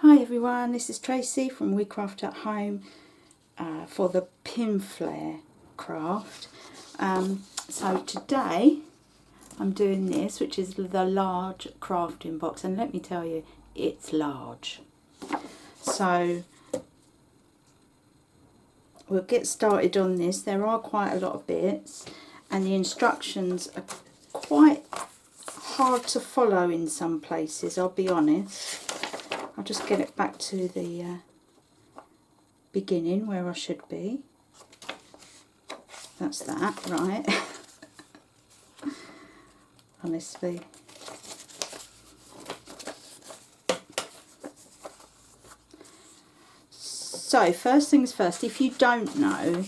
Hi everyone, this is Tracy from We Craft at Home for the Pinflair craft. So today I'm doing this, which is the large crafting box, and let me tell you, it's large. So we'll get started on this. There are quite a lot of bits and the instructions are quite hard to follow in some places, I'll be honest. I'll just get it back to the beginning where I should be. That's that, right? Honestly. So, first things first, if you don't know,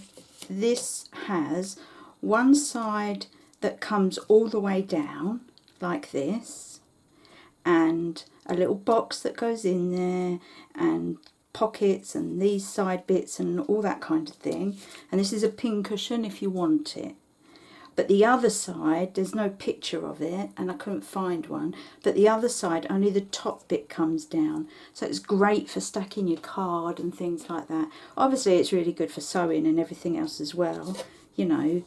this has one side that comes all the way down, like this, and a little box that goes in there, and pockets and these side bits and all that kind of thing. And this is a pin cushion if you want it. But the other side, there's no picture of it and I couldn't find one, but the other side, only the top bit comes down. So it's great for stacking your card and things like that. Obviously it's really good for sewing and everything else as well. You know,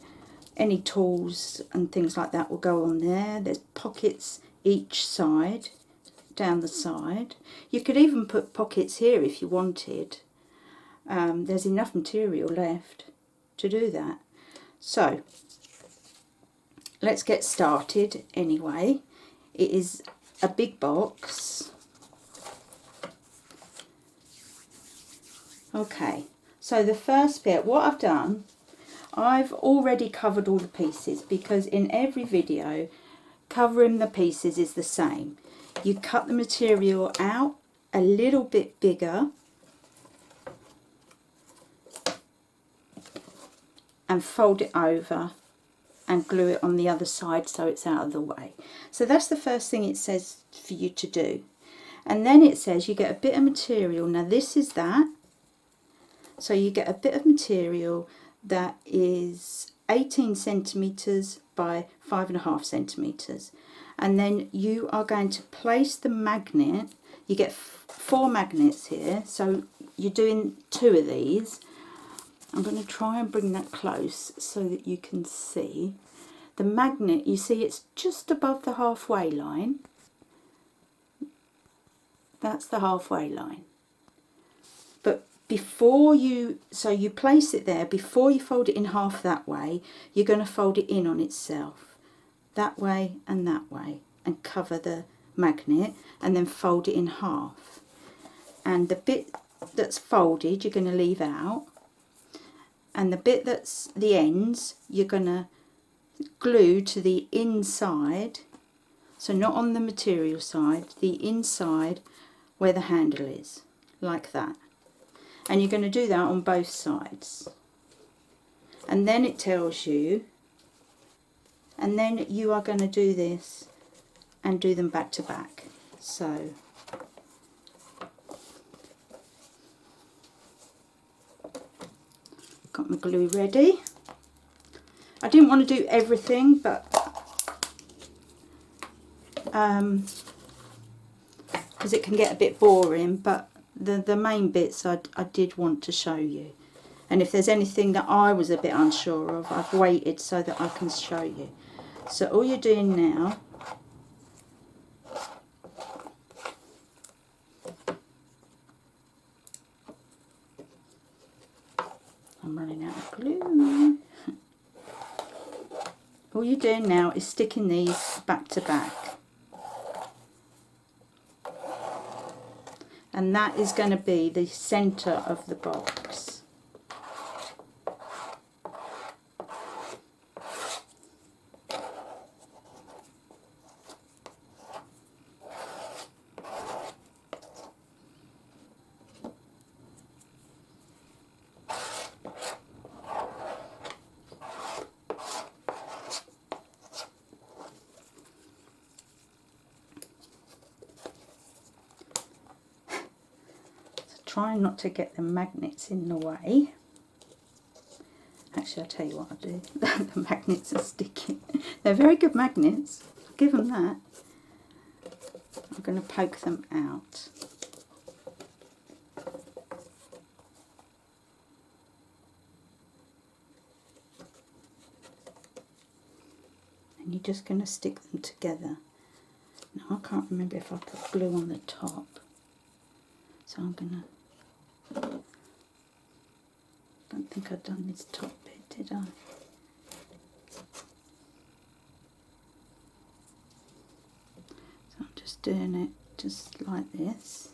any tools and things like that will go on there. There's pockets each side, down the side. You could even put pockets here if you wanted. There's enough material left to do that. So let's get started anyway. It is a big box. Okay, so the first bit, what I've done, I've already covered all the pieces because in every video covering the pieces is the same. You cut the material out a little bit bigger and fold it over and glue it on the other side so it's out of the way. So that's the first thing it says for you to do. And then it says you get a bit of material. Now this is that. So you get a bit of material that is 18 centimetres by 5.5 centimetres. And then you are going to place the magnet. You get 4 magnets here, so you're doing 2 of these. I'm going to try and bring that close so that you can see. The magnet, you see it's just above the halfway line. That's the halfway line. But before you, so you place it there, before you fold it in half that way, you're going to fold it in on itself. That way, and cover the magnet, and then fold it in half. And the bit that's folded, you're going to leave out. And the bit that's the ends, you're going to glue to the inside, so not on the material side, the inside where the handle is, like that. And you're going to do that on both sides. And then it tells you, and then you are going to do this and do them back to back. So got my glue ready. I didn't want to do everything, but because it can get a bit boring, but the main bits I did want to show you. And if there's anything that I was a bit unsure of, I've waited so that I can show you. So all you're doing now, I'm running out of glue. All you're doing now is sticking these back to back. And that is going to be the centre of the box. Trying not to get the magnets in the way. Actually, I'll tell you what I'll do. The magnets are sticky. They're very good magnets, I'll give them that. I'm going to poke them out. and you're just going to stick them together. Now I can't remember if I put glue on the top, so I'm going to, don't think I've done this top bit, did I? So I'm just doing it just like this.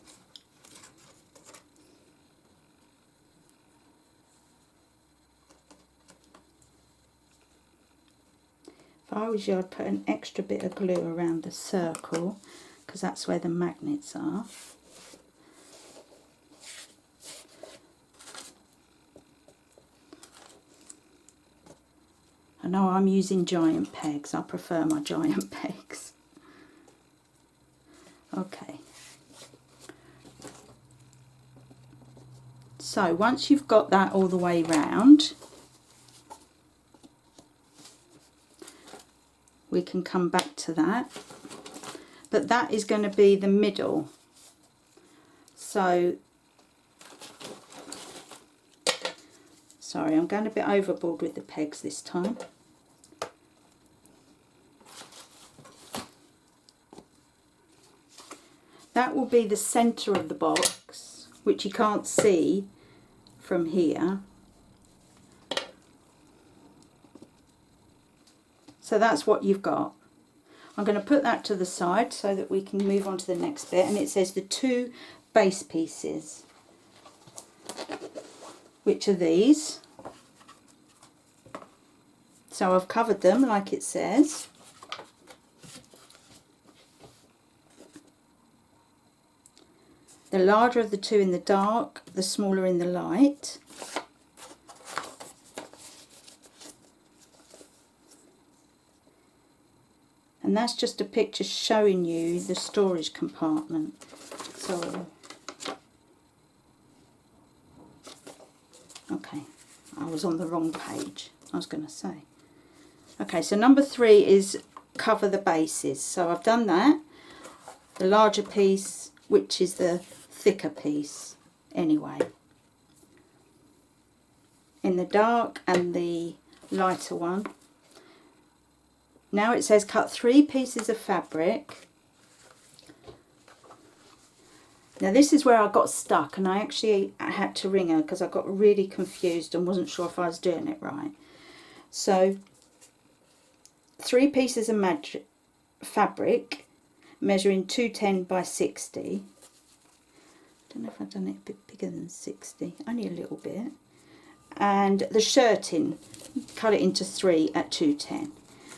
If I was you, I'd put an extra bit of glue around the circle, because that's where the magnets are. I know I'm using giant pegs. I prefer my giant pegs. Okay. So once you've got that all the way round, we can come back to that. But that is going to be the middle. So, sorry, I'm going a bit overboard with the pegs this time. That will be the centre of the box, which you can't see from here. So that's what you've got. I'm going to put that to the side so that we can move on to the next bit, and it says the 2 base pieces, which are these. So I've covered them like it says. The larger of the 2 in the dark, the smaller in the light. And that's just a picture showing you the storage compartment. So, okay, I was on the wrong page, I was going to say. Okay, so number 3 is cover the bases. So I've done that. The larger piece, which is the thicker piece anyway. In the dark and the lighter one. Now it says cut 3 pieces of fabric. Now this is where I got stuck, and I actually had to ring her because I got really confused and wasn't sure if I was doing it right. So 3 pieces of fabric measuring 210 by 60. I don't know if I've done it a bit bigger than 60, only a little bit. And the shirting, cut it into 3 at 210.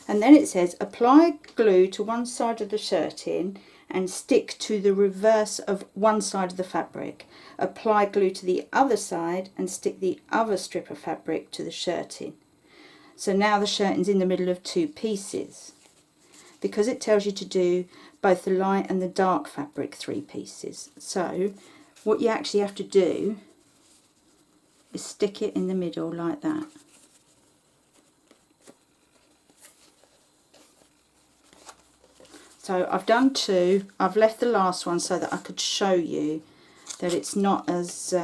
And then it says apply glue to one side of the shirting and stick to the reverse of one side of the fabric. Apply glue to the other side and stick the other strip of fabric to the shirting. So now the shirting's in the middle of 2 pieces. Because it tells you to do both the light and the dark fabric 3 pieces. So what you actually have to do is stick it in the middle like that. So I've done 2. I've left the last one so that I could show you that it's not as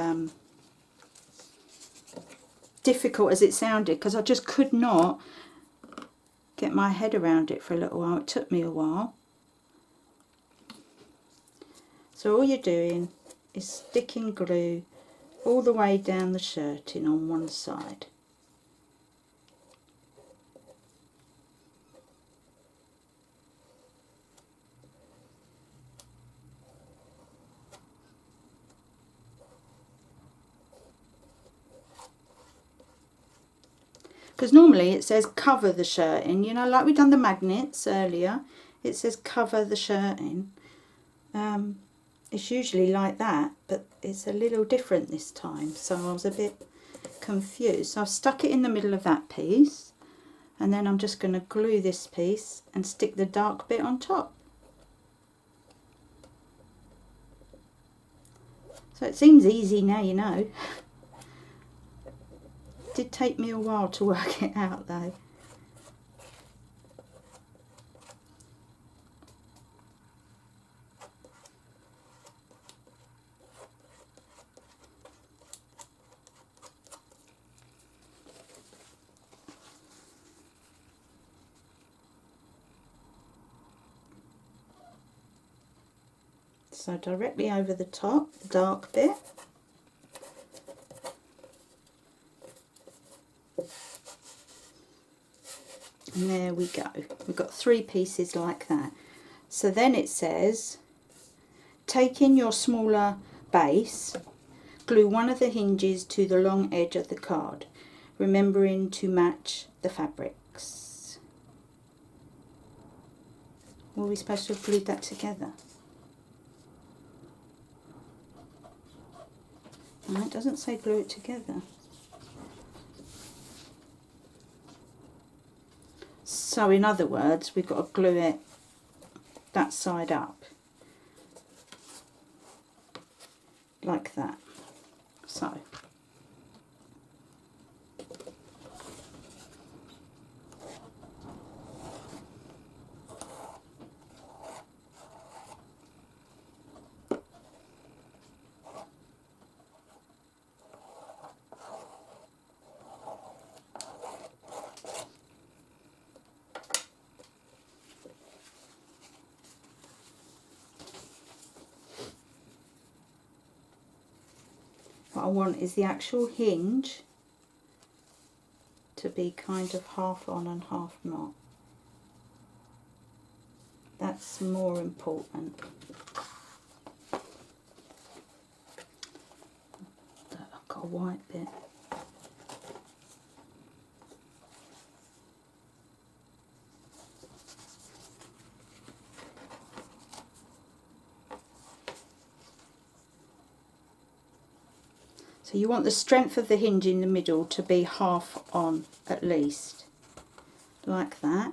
difficult as it sounded, because I just could not get my head around it for a little while. It took me a while. So all you're doing is sticking glue all the way down the shirting on one side. Because normally it says cover the shirting, you know, like we've done the magnets earlier, it says cover the shirting. It's usually like that, but it's a little different this time, so I was a bit confused. So I've stuck it in the middle of that piece, and then I'm just going to glue this piece and stick the dark bit on top. So it seems easy now, you know. It did take me a while to work it out though. So directly over the top, the dark bit. And there we go. We've got 3 pieces like that. So then it says, take in your smaller base, glue one of the hinges to the long edge of the card, remembering to match the fabrics. Were we supposed to have glued that together? No, it doesn't say glue it together. So in other words, we've got to glue it that side up, like that. So what I want is the actual hinge to be kind of half on and half not. That's more important. I've got a white bit. So you want the strength of the hinge in the middle to be half on at least, like that.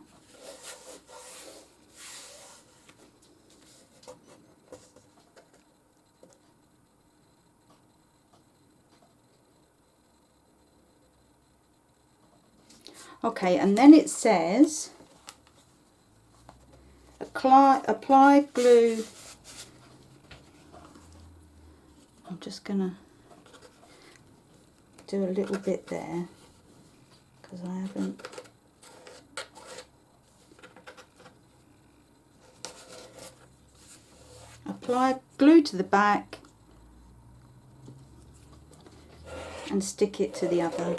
Okay, and then it says apply glue. I'm just gonna do a little bit there because I haven't. Apply glue to the back and stick it to the other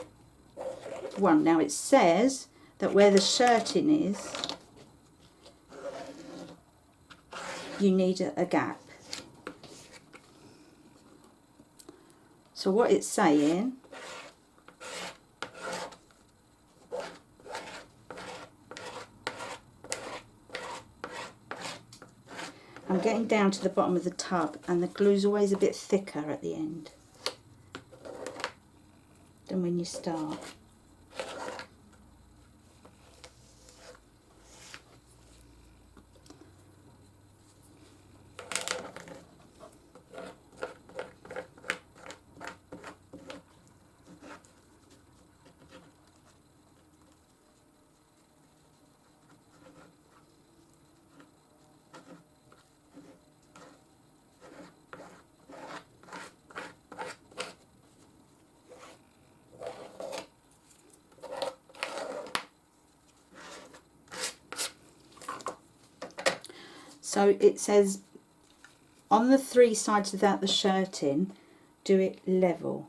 one. Now it says that where the shirting is, you need a gap. So what it's saying, I'm getting down to the bottom of the tub and the glue's always a bit thicker at the end than when you start. So it says on the 3 sides without the shirting, do it level,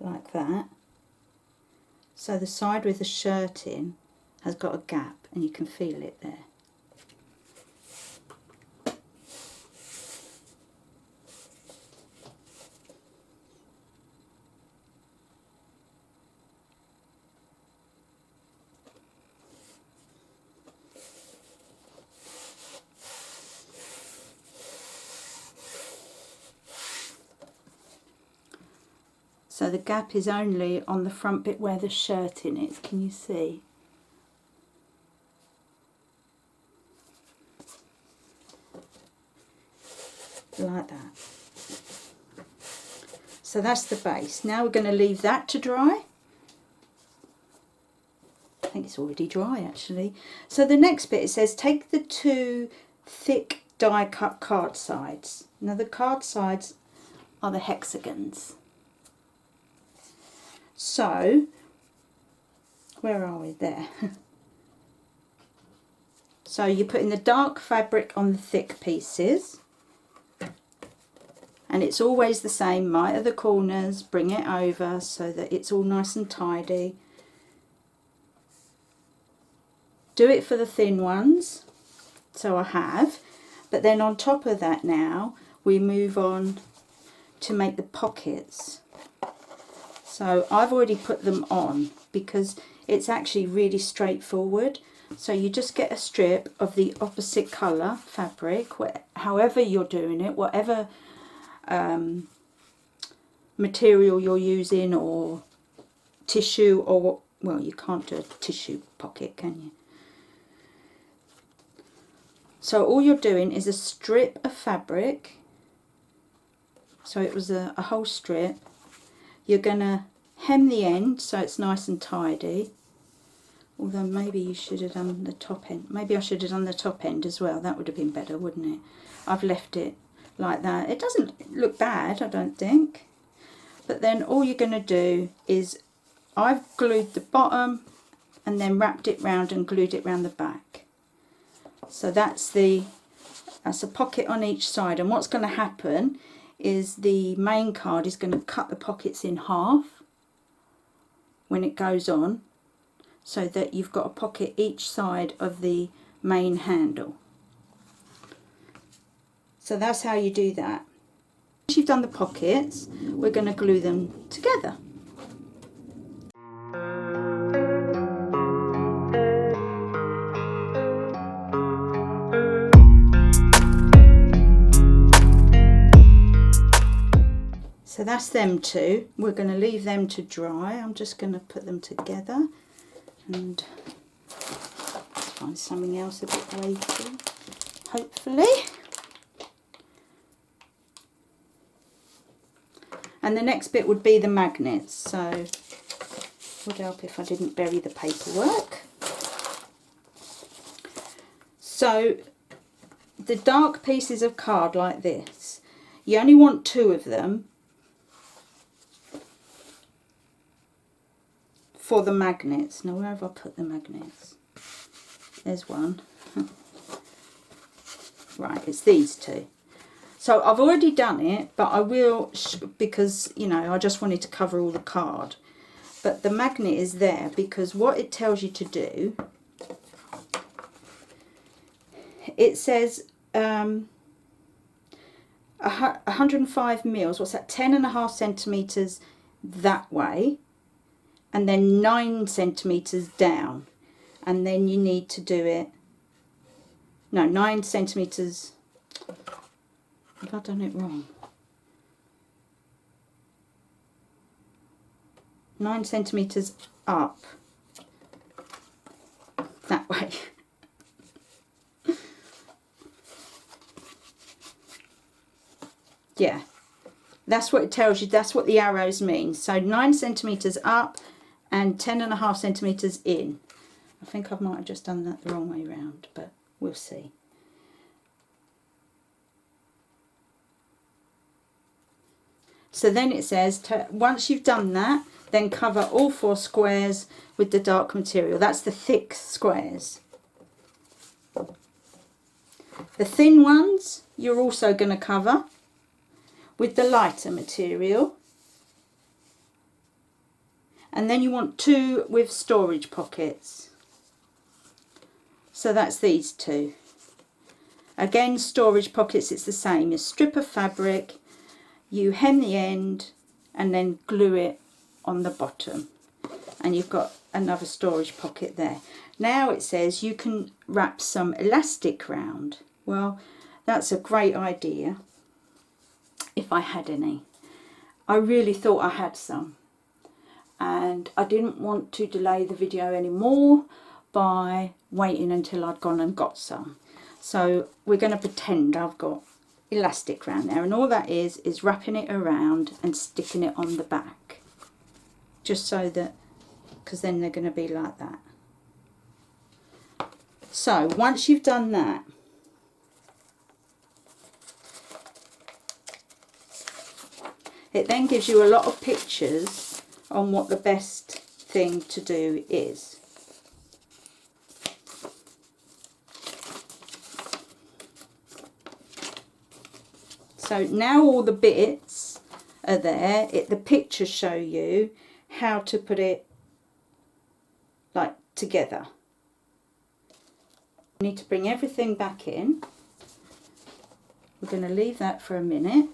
like that. So the side with the shirting has got a gap and you can feel it there. So the gap is only on the front bit where the shirting is. Can you see? Like that. So that's the base. Now we're going to leave that to dry. I think it's already dry actually. So the next bit, it says take the 2 thick die cut card sides. Now the card sides are the hexagons. So, where are we there? So you're putting the dark fabric on the thick pieces, And it's always the same, mite at the corners, bring it over so that it's all nice and tidy. Do it for the thin ones, so I have. But then on top of that now, we move on to make the pockets. So I've already put them on because it's actually really straightforward. So you just get a strip of the opposite colour fabric, however you're doing it, whatever material you're using, or tissue, or, well, you can't do a tissue pocket, can you? So all you're doing is a strip of fabric. So it was a whole strip. You're going to hem the end so it's nice and tidy. Although maybe you should have done the top end. Maybe I should have done the top end as well. That would have been better, wouldn't it? I've left it like that. It doesn't look bad, I don't think. But then all you're going to do is, I've glued the bottom and then wrapped it round and glued it round the back. So that's a pocket on each side. And what's going to happen is the main card is going to cut the pockets in half when it goes on, so that you've got a pocket each side of the main handle. So that's how you do that. Once you've done the pockets, we're going to glue them together. So that's them two. We're going to leave them to dry. I'm just going to put them together and find something else a bit weighty, hopefully. And the next bit would be the magnets. So would help if I didn't bury the paperwork. So the dark pieces of card like this, you only want 2 of them for the magnets. Now where have I put the magnets? There's one. Right, it's these 2. So I've already done it, but I will, because, you know, I just wanted to cover all the card. But the magnet is there because what it tells you to do, it says 105 mils, what's that, 10.5 centimetres that way, and then 9 centimetres down. And then you need to do it, no, 9 centimetres, have I done it wrong? 9 centimetres up, that way. Yeah, that's what it tells you, that's what the arrows mean. So 9 centimetres up and 10.5 centimetres in. I think I might have just done that the wrong way round, but we'll see. So then it says, once you've done that, then cover all 4 squares with the dark material. That's the thick squares. The thin ones, you're also going to cover with the lighter material. And then you want 2 with storage pockets. So that's these 2. Again, storage pockets, it's the same. You strip of fabric, you hem the end and then glue it on the bottom. And you've got another storage pocket there. Now it says you can wrap some elastic round. Well, that's a great idea, if I had any. I really thought I had some. And I didn't want to delay the video anymore by waiting until I'd gone and got some. So we're going to pretend I've got elastic round there, and all that is wrapping it around and sticking it on the back, just so that, because then they're going to be like that. So once you've done that, it then gives you a lot of pictures on what the best thing to do is. So now all the bits are there. The pictures show you how to put it like together. You need to bring everything back in. We're going to leave that for a minute.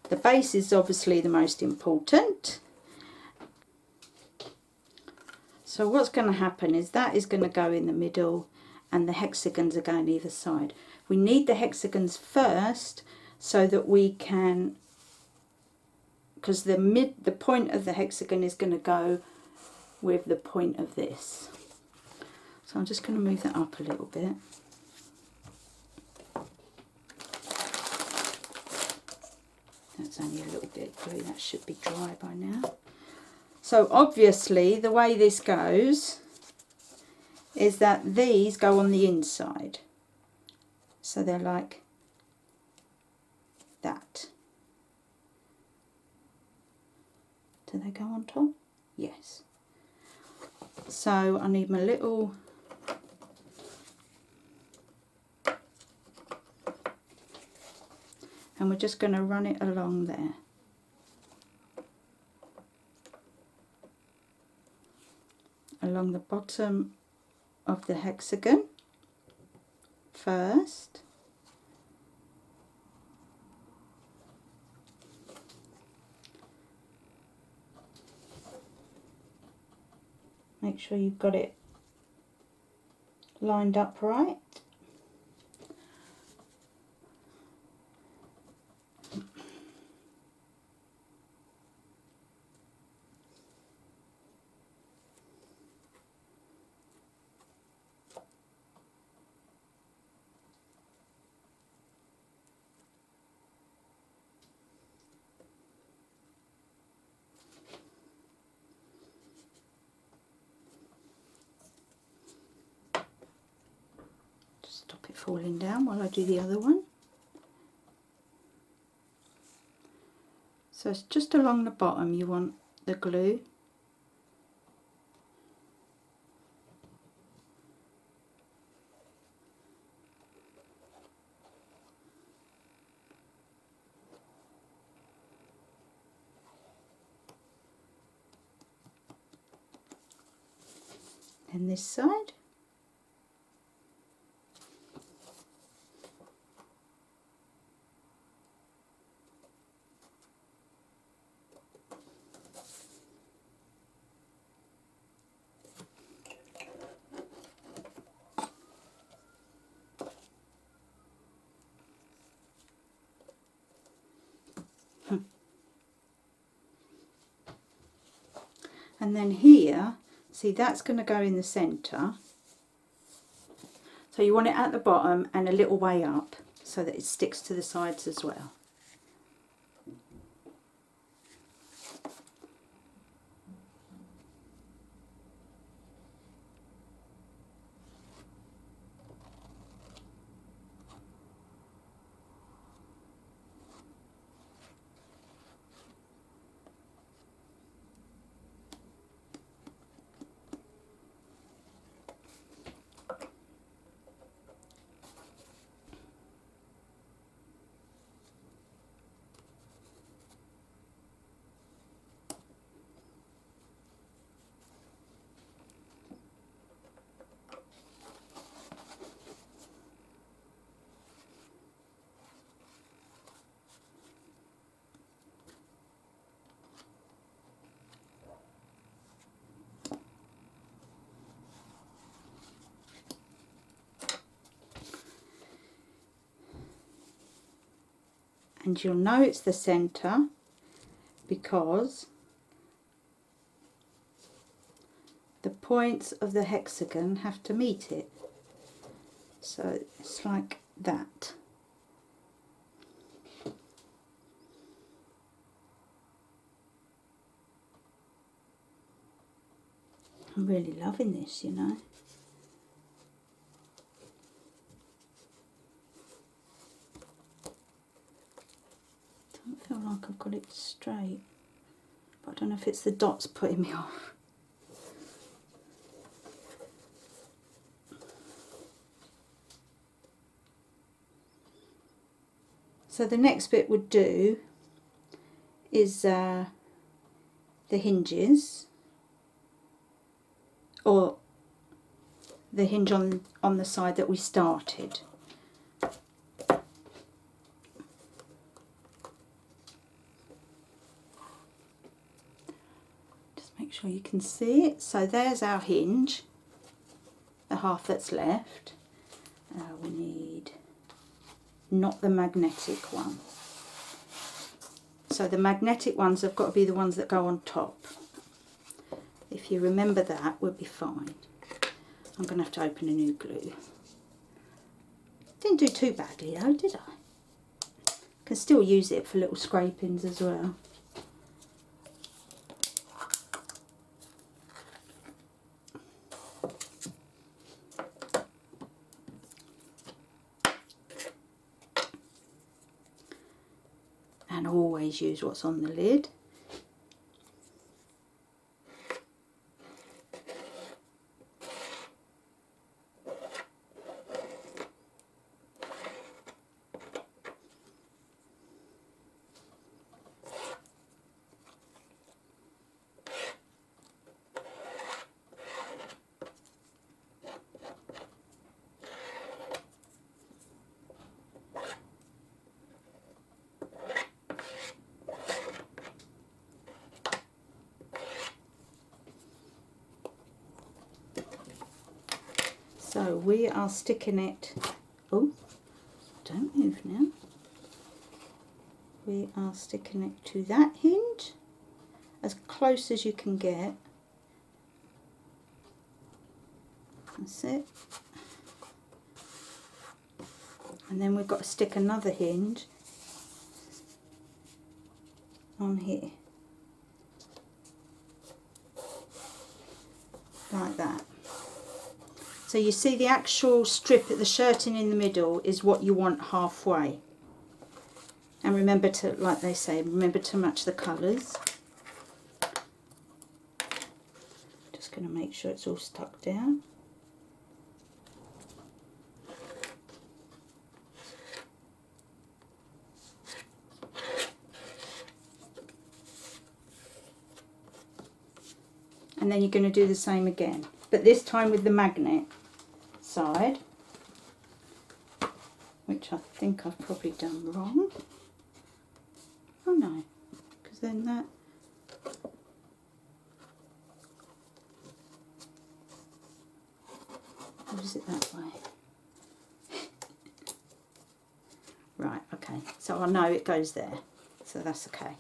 The base is obviously the most important. So what's going to happen is that is going to go in the middle and the hexagons are going either side. We need the hexagons first so that we can, because the point of the hexagon is going to go with the point of this. So I'm just going to move that up a little bit. That's only a little bit glue, that should be dry by now. So obviously the way this goes is that these go on the inside. So they're like that. Do they go on top? Yes. So I need my little and we're just going to run it along there. Along the bottom of the hexagon first. Make sure you've got it lined up right. Stop it falling down while I do the other one. So it's just along the bottom you want the glue. And this side. And then here, see, that's going to go in the centre. So you want it at the bottom and a little way up so that it sticks to the sides as well. And you'll know it's the centre because the points of the hexagon have to meet it. So it's like that. I'm really loving this, you know. Don't feel like I've got it straight, but I don't know if it's the dots putting me off. So the next bit would do is the hinges, or the hinge on the side that we started. Just make sure you can see it. So there's our hinge, the half that's left. We need not the magnetic one. So the magnetic ones have got to be the ones that go on top. If you remember that, we'll be fine. I'm going to have to open a new glue. Didn't do too badly though, did I? Can still use it for little scrapings as well. And always use what's on the lid. So we are sticking it, oh, don't move now. We are sticking it to that hinge, as close as you can get. That's it. And then we've got to stick another hinge on here. Like that. So you see the actual strip at the shirting in the middle is what you want halfway. And remember to, like they say, remember to match the colours. Just going to make sure it's all stuck down. And then you're going to do the same again, but this time with the magnet side, which I think I've probably done wrong. Oh no, because then that, or is it that way? Right, okay, so I know it goes there, so that's okay.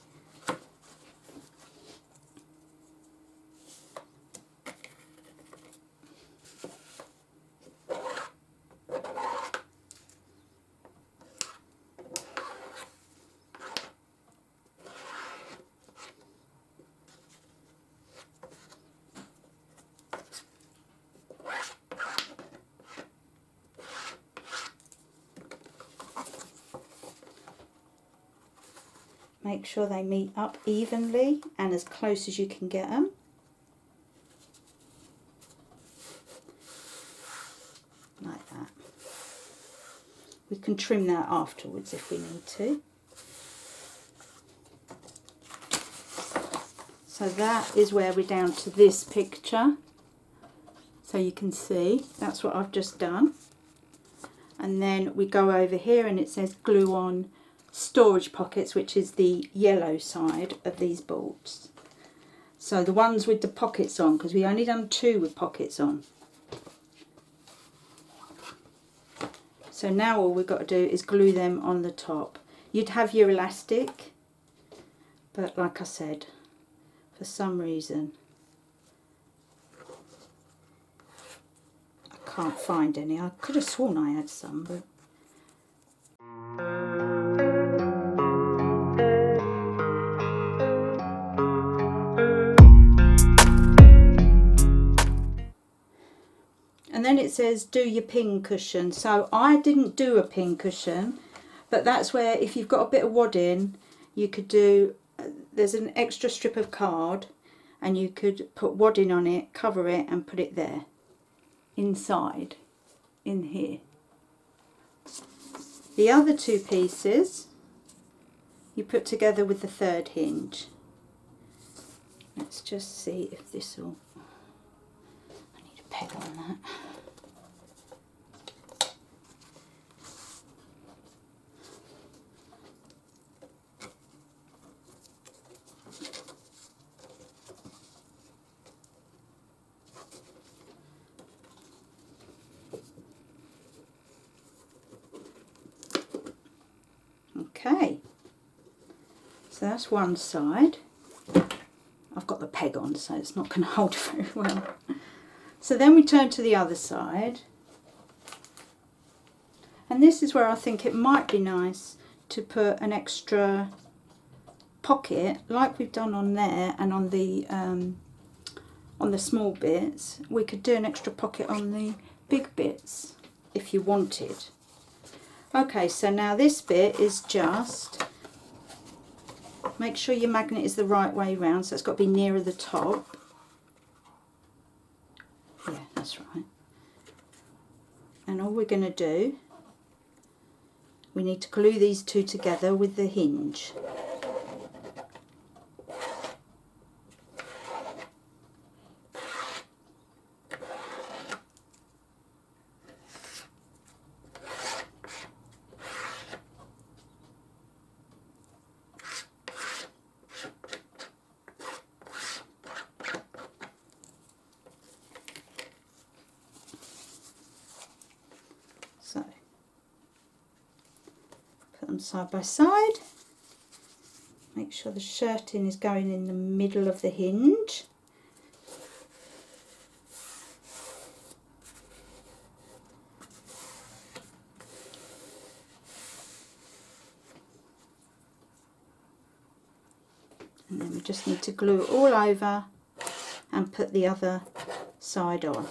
Make sure they meet up evenly and as close as you can get them. Like that. We can trim that afterwards if we need to. So that is where we're down to this picture. So you can see that's what I've just done. And then we go over here and it says glue on storage pockets, which is the yellow side of these bolts. So the ones with the pockets on, because we only done 2 with pockets on. So now all we've got to do is glue them on the top. You'd have your elastic, but like I said, for some reason I can't find any. I could have sworn I had some, but and then it says do your pin cushion. So I didn't do a pin cushion, but that's where if you've got a bit of wadding, you could do, there's an extra strip of card and you could put wadding on it, cover it and put it there, inside, in here. The other 2 pieces you put together with the third hinge. Let's just see if this will, I need a peg on that. Okay, so that's one side. I've got the peg on, so it's not going to hold very well. So then we turn to the other side. And this is where I think it might be nice to put an extra pocket, like we've done on there and on the small bits. We could do an extra pocket on the big bits if you wanted. Okay, so now this bit is just, make sure your magnet is the right way round, so it's got to be nearer the top. Yeah, that's right. And all we're going to do, we need to glue these two together with the hinge. So, put them side by side. Make sure the shirting is going in the middle of the hinge. And then we just need to glue it all over and put the other side on.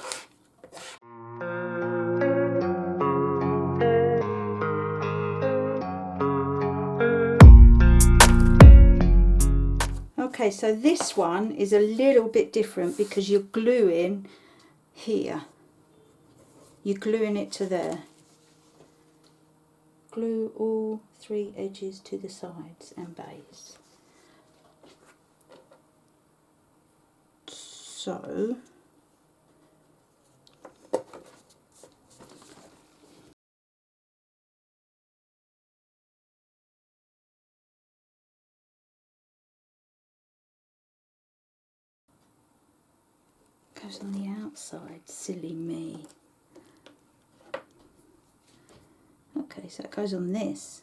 Okay, so this one is a little bit different because you're gluing here. You're gluing it to there. Glue all three edges to the sides and base. So goes on the outside, silly me. Okay, so it goes on this.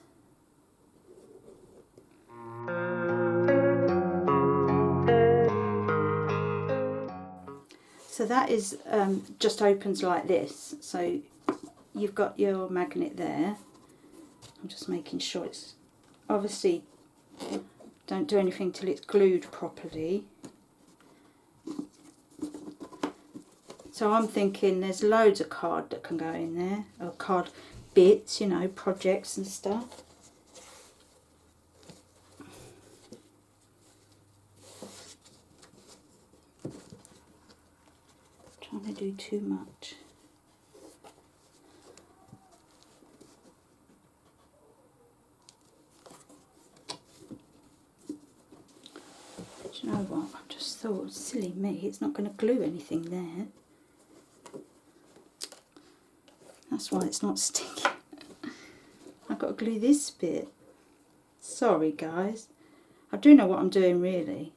So that is just opens like this. So you've got your magnet there. I'm just making sure it's, obviously don't do anything till it's glued properly. So I'm thinking there's loads of card that can go in there, or card bits, you know, projects and stuff. Trying to do too much. Do you know what? I just thought, silly me, it's not going to glue anything there. That's why it's not sticking. I've got to glue this bit. Sorry guys. I do know what I'm doing really.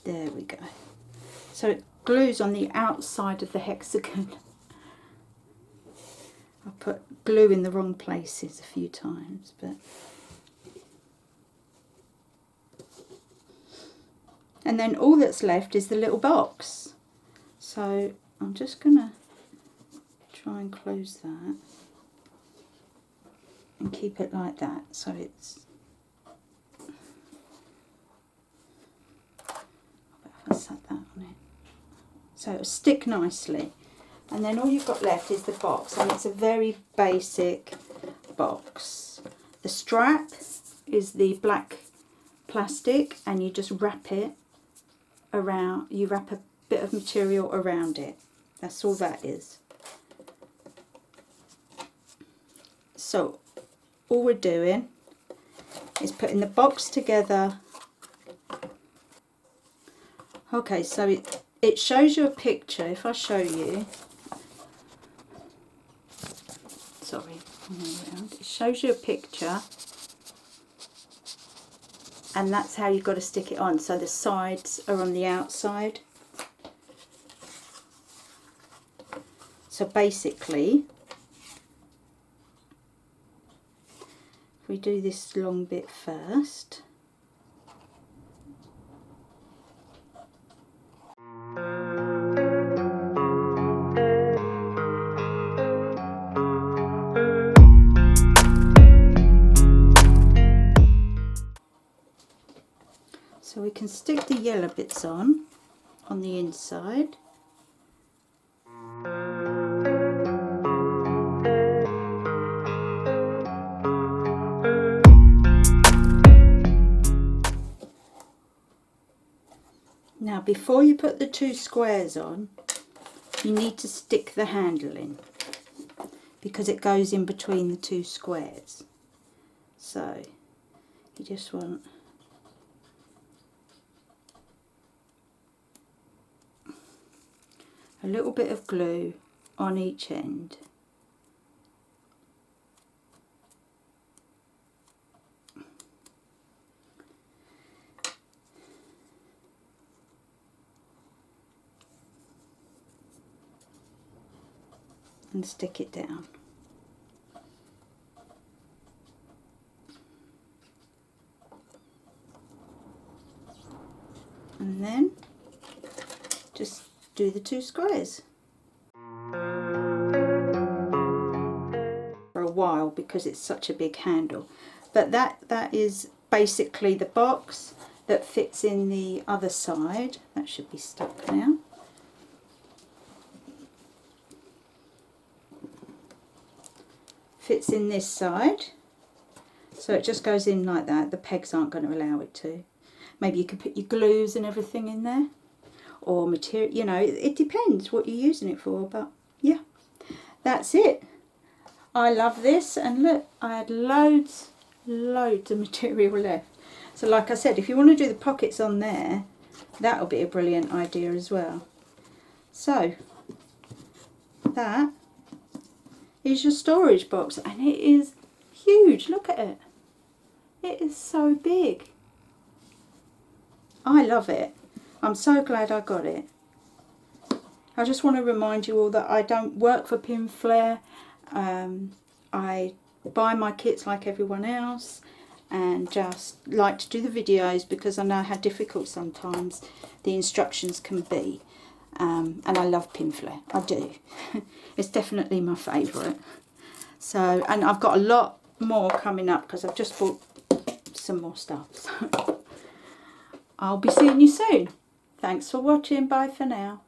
There we go. So it glues on the outside of the hexagon. I put glue in the wrong places a few times, but... And then all that's left is the little box. So I'm just going to try and close that and keep it like that, so it's... so it'll stick nicely. And then all you've got left is the box, and it's a very basic box. The strap is the black plastic, and you just wrap it around, you wrap a bit of material around it. That's all that is. So all we're doing is putting the box together. Okay, so it shows you a picture. If I show you, sorry, it shows you a picture, and that's how you've got to stick it on. So the sides are on the outside. So basically, if we do this long bit first, so we can stick the yellow bits on the inside. Now before you put the two squares on, you need to stick the handle in, because it goes in between the two squares. So you just want a little bit of glue on each end. And stick it down. And then just do the two squares for a while, because it's such a big handle. But that is basically the box that fits in the other side. That should be stuck now. Fits in this side, so it just goes in like that. The pegs aren't going to allow it to. Maybe you could put your glues and everything in there, or material, you know, it depends what you're using it for. But yeah, that's it. I love this, and look, I had loads of material left. So like I said, if you want to do the pockets on there, that'll be a brilliant idea as well. So that is your storage box, and it is huge. Look at it. It is so big. I love it. I'm so glad I got it. I just want to remind you all that I don't work for Pinflair. I buy my kits like everyone else, and just like to do the videos because I know how difficult sometimes the instructions can be. And I love Pinflair, I do. It's definitely my favourite. So, and I've got a lot more coming up because I've just bought some more stuff. So I'll be seeing you soon. Thanks for watching. Bye for now.